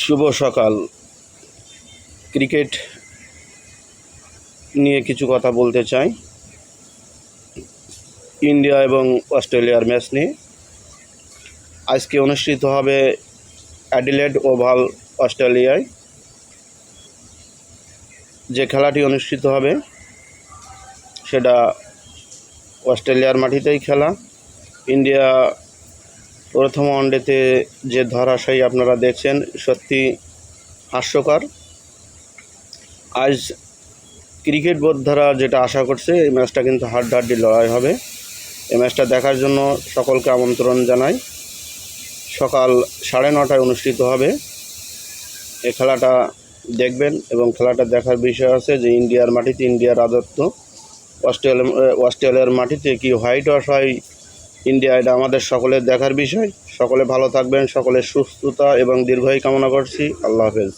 শুভ সকাল। ক্রিকেট নিয়ে কিছু কথা বলতে চাই। ইন্ডিয়া এবং অস্ট্রেলিয়ার ম্যাচ নিয়ে আজকে অনুষ্ঠিত হবে অ্যাডিলেড ওভাল, অস্ট্রেলিয়ায়। যে খেলাটি অনুষ্ঠিত হবে সেটা অস্ট্রেলিয়ার মাটিতেই খেলা। ইন্ডিয়া প্রথম ওয়ানডেতে যে ধরাশায়ী আপনারা দেখছেন, সত্যি হাস্যকর। আজ ক্রিকেট বোদ্ধারা যেটা আশা করছে, এই ম্যাচটা কিন্তু হাড্ডাহাড্ডি লড়াই হবে। এই ম্যাচটা দেখার জন্য সকলকে আমন্ত্রণ জানাই। সকাল 9:30টায় অনুষ্ঠিত হবে। এই খেলাটা দেখবেন এবং খেলাটা দেখার বিষয় আছে যে ইন্ডিয়ার মাটিতে ইন্ডিয়ার রাজত্ব, অস্ট্রেলিয়ার মাটিতে কি হোয়াইট ওয়াশ হয় ইন্ডিয়া, এটা আমাদের সকলের দেখার বিষয়। সকলে ভালো থাকবেন, সকলের সুস্থতা এবং দীর্ঘায়ু কামনা করছি। আল্লাহ হাফেজ।